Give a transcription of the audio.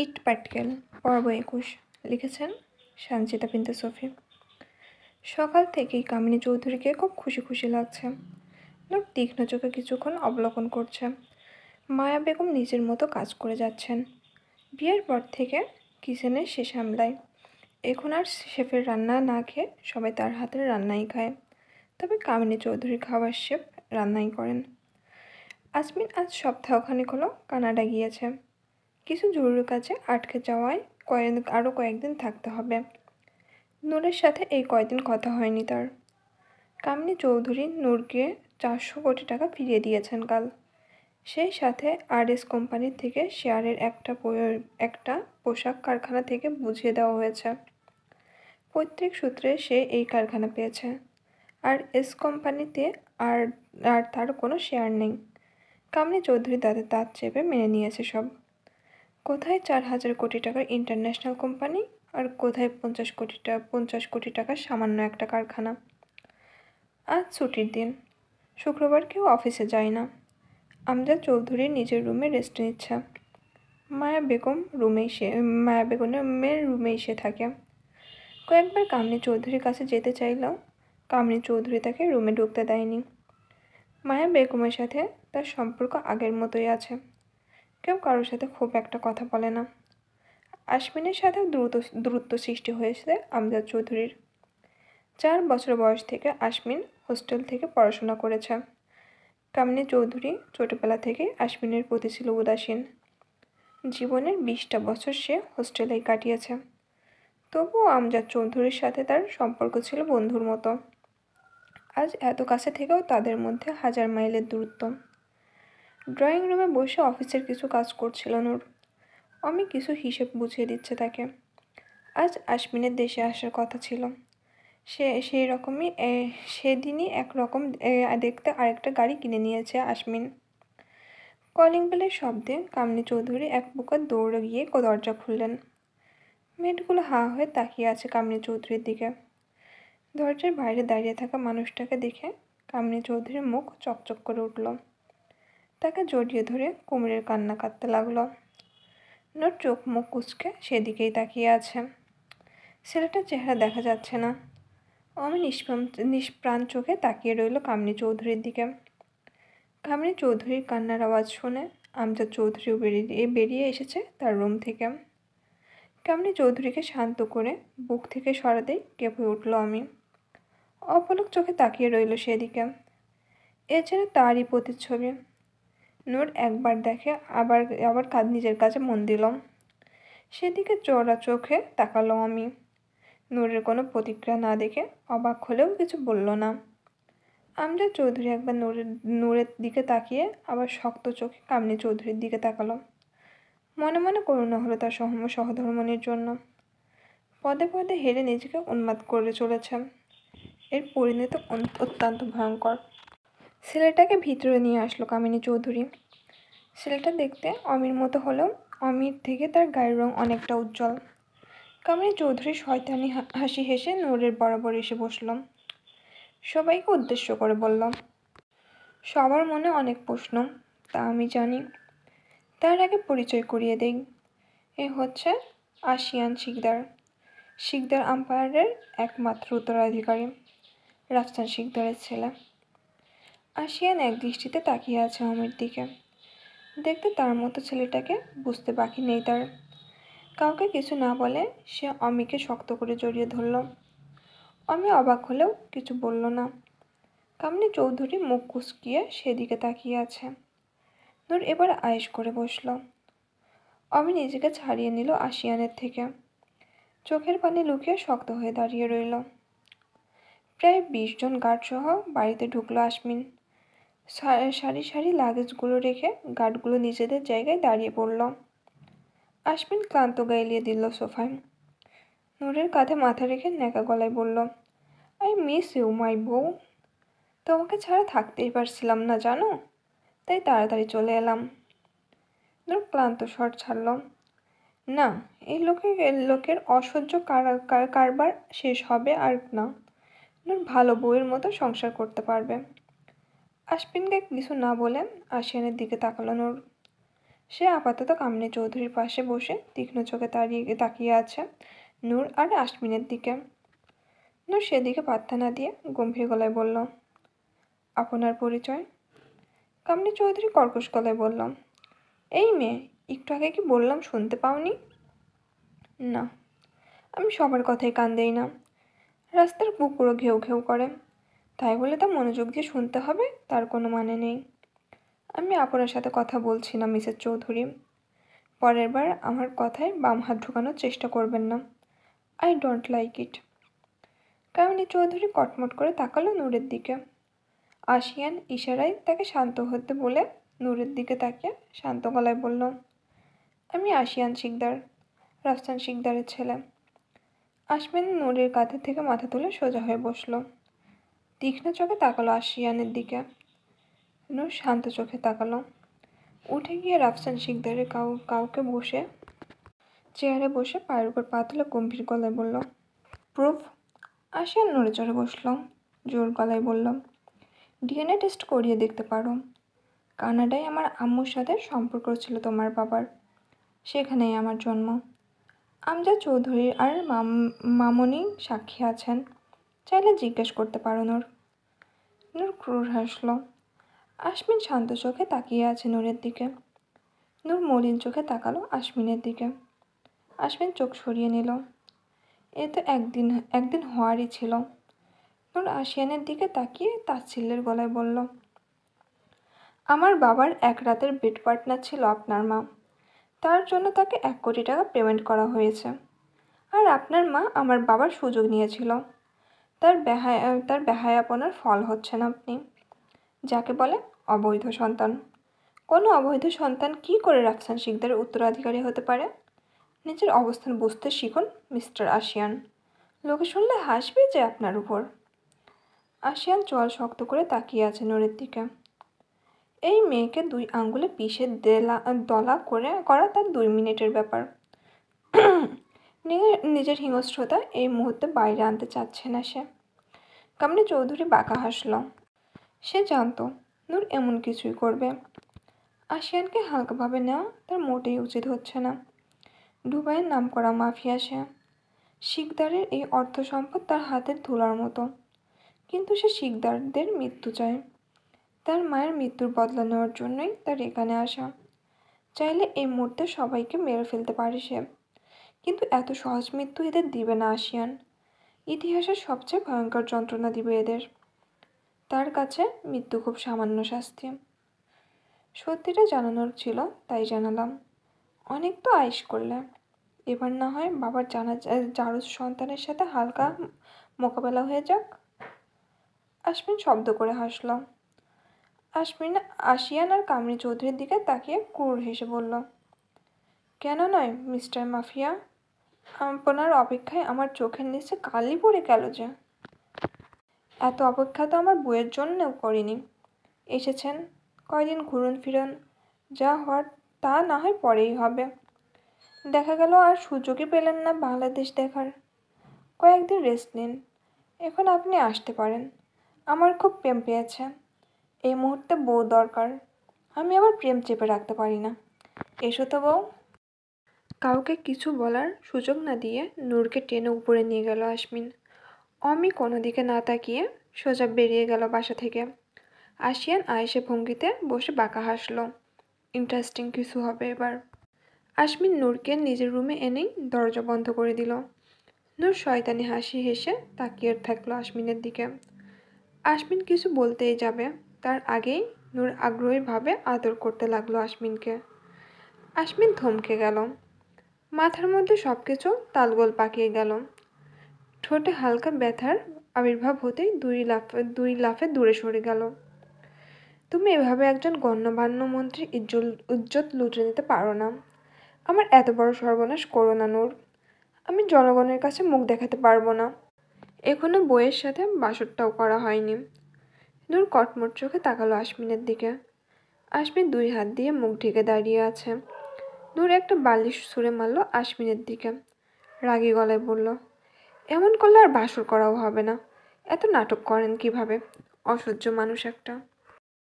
ইট পাটকেল পর্ব ২১ লিখেছেন সঞ্চিতা বিনতে সফি। সকাল থেকেই কামিনী চৌধুরীকে খুব খুশি খুশি লাগছে। লোক তীক্ষ্ণ চোখে কিছুক্ষণ অবলোকন করছে। মায়া বেগম নিজের মতো কাজ করে যাচ্ছেন। বিয়ের পর থেকে কিচেনে সে সামলায়। এখন আর শেফের রান্না না খেয়ে সবাই তার হাতের রান্নাই খায়। তবে কামিনী চৌধুরীর খাবার শেফ রান্নাই করেন। আসমিন আজ সপ্তাহখানেক হলো কানাডা গিয়েছে। কিছু জরুরি কাজে আটকে যাওয়ায় আরও কয়েকদিন থাকতে হবে। নূরের সাথে এই কয়েকদিন কথা হয়নি তার। কামিনী চৌধুরী নূরকে 400 কোটি টাকা ফিরিয়ে দিয়েছেন কাল। সেই সাথে আরএস কোম্পানির থেকে শেয়ারের একটা পোশাক কারখানা থেকে বুঝিয়ে দেওয়া হয়েছে। পৈতৃক সূত্রে সে এই কারখানা পেয়েছে। আর এস কোম্পানিতে আর তার কোনো শেয়ার নেই। কামিনী চৌধুরী দাঁতে দাঁত চেপে মেনে নিয়েছে সব। কোথায় 4,000 কোটি টাকার ইন্টারন্যাশনাল কোম্পানি আর কোথায় 50 কোটি টাকার সামান্য একটা কারখানা। আজ ছুটির দিন, শুক্রবার কেউ অফিসে যায় না। আমজাদ চৌধুরী নিজের রুমে রেস্ট নিচ্ছে। মায়া বেগমের রুমেই সে থাকে। কয়েকবার কামিনী চৌধুরীর কাছে যেতে চাইলেও কামিনী চৌধুরী তাকে রুমে ঢুকতে দেয়নি। মায়া বেগমের সাথে তার সম্পর্ক আগের মতোই আছে। কেউ কারোর সাথে খুব একটা কথা বলে না। আসমিনের সাথেও দূরত্ব সৃষ্টি হয়েছে আমজাদ চৌধুরীর। 4 বছর বয়স থেকে আসমিন হোস্টেল থেকে পড়াশোনা করেছে। কামিনী চৌধুরী ছোটবেলা থেকে আসমিনের প্রতি ছিল উদাসীন। জীবনের 20টা বছর সে হোস্টেলেই কাটিয়েছে। তবুও আমজাদ চৌধুরীর সাথে তার সম্পর্ক ছিল বন্ধুর মতো। আজ এত কাছে থেকেও তাদের মধ্যে 1000 মাইলের দূরত্ব। ড্রয়িং রুমে বসে অফিসের কিছু কাজ করছিল নূর। আমি কিছু হিসেব বুঝিয়ে দিচ্ছে তাকে। আজ আসমিনের দেশে আসার কথা ছিল। সেদিনই একরকম দেখতে আরেকটা গাড়ি কিনে নিয়েছে আসমিন। কলিং বেলের শব্দে কামিনী চৌধুরী এক প্রকার দৌড়ে গিয়ে দরজা খুললেন। মেয়েটগুলো হাঁ হয়ে তাকিয়ে আছে কামিনী চৌধুরীর দিকে। দরজার বাইরে দাঁড়িয়ে থাকা মানুষটাকে দেখে কামিনী চৌধুরীর মুখ চকচক করে উঠল। তাকে জড়িয়ে ধরে কুমিরের কান্না কাঁদতে লাগলো। নোর চোখ মুখ কুঁচকে সেদিকেই তাকিয়ে আছে। ছেলেটার চেহারা দেখা যাচ্ছে না। আমি নিষ্প্রাণ চোখে তাকিয়ে রইল কামিনী চৌধুরীর দিকে। কামিনী চৌধুরীর কান্নার আওয়াজ শুনে আমজাদ চৌধুরীও বেরিয়ে এসেছে তার রুম থেকে। কামিনী চৌধুরীকে শান্ত করে বুক থেকে সরাতেই কেঁপে উঠল আমি। অপলক চোখে তাকিয়ে রইল সেদিকে। এ যেন তারই প্রতিচ্ছবি। নূর একবার দেখে আবার নিজের কাছে মন দিল। সেদিকে চওড়া চোখে তাকালো আমি। নূরের কোনো প্রতিক্রিয়া না দেখে অবাক হলেও কিছু বলল না। আমজাদ চৌধুরী একবার নূরের দিকে তাকিয়ে আবার শক্ত চোখে কামিনী চৌধুরীর দিকে তাকালো। মনে মনে করুণা হলো তার সহধর্মণীর জন্য। পদে পদে হেরে নিজেকে উন্মাদ করে চলেছে। এর পরিণতি অত্যন্ত ভয়ঙ্কর। ছেলেটাকে ভিতরে নিয়ে আসলো কামিনী চৌধুরী। ছেলেটা দেখতে অমির মতো হলেও অমির থেকে তার গায়ের রং অনেকটা উজ্জ্বল। কামিনী চৌধুরী শয়তানি হাসি হেসে নূরের বরাবর এসে বসল। সবাইকে উদ্দেশ্য করে বলল, সবার মনে অনেক প্রশ্ন, তা আমি জানি। তার আগে পরিচয় করিয়ে দেই। এ হচ্ছে আশিয়ান শিকদার আম্পায়ারের একমাত্র উত্তরাধিকারী, রাফসান শিকদারের ছেলে। আশিয়ান এক দৃষ্টিতে তাকিয়ে আছে অমির দিকে। দেখতে তার মতো ছেলেটাকে বুঝতে বাকি নেই তার। কাউকে কিছু না বলে সে অমিকে শক্ত করে জড়িয়ে ধরল। অমি অবাক হলেও কিছু বলল না। কামিনী চৌধুরী মুখ কুঁচকিয়ে সেদিকে তাকিয়ে আছে। নূর এবার আয়েশ করে বসল। অমি নিজেকে ছাড়িয়ে নিল আশিয়ানের থেকে। চোখের পানি লুকিয়ে শক্ত হয়ে দাঁড়িয়ে রইল। প্রায় 20 জন গার্ডসহ বাড়িতে ঢুকলো আসমিন। সারি সারি লাগেজগুলো রেখে গার্ডগুলো নিজেদের জায়গায় দাঁড়িয়ে পড়ল। আসমিন ক্লান্ত গায়ে এলিয়ে দিল সোফায়। নূরের কাঁধে মাথা রেখে ন্যাকা গলায় বলল, আই মিস ইউ মাই বউ। তোমাকে ছাড়া থাকতেই পারছিলাম না জানো, তাই তাড়াতাড়ি চলে এলাম। নূর ক্লান্ত স্বর ছাড়ল। না, এই লোকের অসহ্য কারবার শেষ হবে আর না। নূর ভালো বউয়ের মতো সংসার করতে পারবে। আসমিনকে কিছু না বলে আশিয়ানের দিকে তাকালো নূর। সে আপাতত কামিনী চৌধুরীর পাশে বসে তীক্ষ্ণ চোখে তাকিয়ে আছে নূর আর আশমিনের দিকে। নূর সেদিকে পাত্তা না দিয়ে গম্ভীর গলায় বলল, আপনার পরিচয়? কামিনী চৌধুরী কর্কশ গলায় বলল, এই মেয়ে, একটু আগে কি বললাম শুনতে পাওনি? না, আমি সবার কথাই কান দেই না। রাস্তার কুকুরও ঘেউ ঘেউ করে, তাই বলে তা মনোযোগ দিয়ে শুনতে হবে তার কোনো মানে নেই। আমি আপনার সাথে কথা বলছি না মিসেস চৌধুরী। পরের বার আমার কথায় বাম হাত ঢুকানোর চেষ্টা করবেন না। I don't like it. Kamini Chowdhury কটমট করে তাকালো নূরের দিকে। আশিয়ান ইশারায় তাকে শান্ত হতে বলে নূরের দিকে তাকিয়ে শান্ত গলায় বলল, আমি আশিয়ান শিকদার, রাফসান শিকদারের ছেলে। আশমিন নূরের কাঁধে থেকে মাথা তুলে সোজা হয়ে বসল। তীক্ষ্ণ চোখে তাকালো আশিয়ানের দিকে। নূর শান্ত চোখে তাকালো। উঠে গিয়ে রাফসান শিকদারের কাউকে বসে চেয়ারে বসে পায়ের উপর পা তুলে গম্ভীর গলায় বলল, প্রুফ? আশিয়ান নড়ে চড়ে বসল। জোর গলায় বলল, ডিএনএ টেস্ট করিয়ে দেখতে পারো। কানাডায় আমার আম্মুর সাথে সম্পর্ক ছিল তোমার বাবার, সেখানেই আমার জন্ম। আমজাদ চৌধুরী আর মামনি সাক্ষী আছেন, চাইলে জিজ্ঞেস করতে পারো নূর। নূর ক্রুর হাসল। আশমিন শান্ত চোখে তাকিয়ে আছে নূরের দিকে। নূর মলিন চোখে তাকালো আশমিনের দিকে। আশমিন চোখ সরিয়ে নিল। এ তো একদিন হওয়ারই ছিল। নূর আশিয়ানের দিকে তাকিয়ে তাচ্ছিল্যের গলায় বলল, আমার বাবার এক রাতের বেড পার্টনার ছিল আপনার মা, তার জন্য তাকে 1 কোটি টাকা পেমেন্ট করা হয়েছে। আর আপনার মা আমার বাবার সুযোগ নিয়েছিল। তার বেহায়াপনার ফল হচ্ছেন আপনি, যাকে বলে অবৈধ সন্তান। কোনো অবৈধ সন্তান কী করে রাফসান শিকদারের উত্তরাধিকারী হতে পারে? নিজের অবস্থান বুঝতে শিখুন মিস্টার আশিয়ান। লোকে শুনলে হাসবে যে আপনার উপর। আশিয়ান চোয়াল শক্ত করে তাকিয়ে আছে নূরের দিকে। এই মেয়েকে 2 আঙ্গুলে পিষে দলা করা তার 2 মিনিটের ব্যাপার। নিজের হিংস্রতা এই মুহূর্তে বাইরে আনতে চাচ্ছে না সে। কামিনী চৌধুরী বাঁকা হাসল। সে জানতো নূর এমন কিছুই করবে। আশিয়ানকে হালকাভাবে নেওয়া তার মোটেই উচিত হচ্ছে না। দুবাইয়ের নামকরা মাফিয়া সে। শিকদারের এই অর্থ সম্পদ তার হাতের ধুলার মতো, কিন্তু সে শিকদারদের মৃত্যু চায়। তার মায়ের মৃত্যুর বদলা নেওয়ার জন্যই তার এখানে আসা। চাইলে এই মুহূর্তে সবাইকে মেরে ফেলতে পারে সে, কিন্তু এত সহজ মৃত্যু এদের দিবে না আশিয়ান। ইতিহাসের সবচেয়ে ভয়ঙ্কর যন্ত্রণা দিবে এদের। তার কাছে মৃত্যু খুব সামান্য শাস্তি। সত্যিটা জানানোর ছিল, তাই জানালাম। অনেক তো আইশ করলে, এবার না হয় বাবার জারজ সন্তানের সাথে হালকা মোকাবেলা হয়ে যাক। আশমিন শব্দ করে হাসল। আশিয়ান আর কামিনী চৌধুরীর দিকে তাকিয়ে ক্রুর হেসে বলল, কেন নয় মিস্টার মাফিয়া? আপনার অপেক্ষায় আমার চোখের নিচে কালি পড়ে গেল যে। এত অপেক্ষা তো আমার বইয়ের জন্যও করিনি। এসেছেন, কয়দিন ঘুরুন ফিরুন, যা হওয়ার তা না হয় পরেই হবে। দেখা গেল আর সুযোগই পেলেন না বাংলাদেশ দেখার। কয়েকদিন রেস্ট নিন, এখন আপনি আসতে পারেন। আমার খুব প্রেম পেয়েছে। এই মুহূর্তে বউ দরকার। আমি আবার প্রেম চেপে রাখতে পারি না। এসো তো বউ। কাউকে কিছু বলার সুযোগ না দিয়ে নূরকে টেনে উপরে নিয়ে গেল আশমিন। অমি কোনো দিকে না তাকিয়ে সোজা বেরিয়ে গেল বাসা থেকে। আশিয়ান আয়েসে ভঙ্গিতে বসে বাঁকা হাসল। ইন্টারেস্টিং কিছু হবে এবার। আশমিন নূরকে নিজের রুমে এনেই দরজা বন্ধ করে দিল। নূর শয়তানি হাসি হেসে তাকিয়ে থাকলো আশমিনের দিকে। আশমিন কিছু বলতেই যাবে, তার আগেই নূর আগ্রহীভাবে আদর করতে লাগলো আশমিনকে। আশমিন থমকে গেল। মাথার মধ্যে সব কিছু তালগোল পাকিয়ে গেল। ঠোঁটে হালকা ব্যথার আবির্ভাব হতেই দুই লাফে দূরে সরে গেল। তুমি এভাবে একজন গণ্যমান্য মন্ত্রীর ইজ্জত লুটে নিতে পারো না। আমার এত বড় সর্বনাশ করো না নূর। আমি জনগণের কাছে মুখ দেখাতে পারবো না। এখনো বইয়ের সাথে বাসরটাও করা হয়নি। নূর কটমট চোখে তাকালো আশমিনের দিকে। আশমিন 2 হাত দিয়ে মুখ ঢেকে দাঁড়িয়ে আছে। নূর একটা বালিশ ছুঁড়ে মারল আশমিনের দিকে। রাগী গলায় বলল, এমন করলে আর বাসর করাও হবে না। এত নাটক করেন কিভাবে? অসহ্য মানুষ একটা।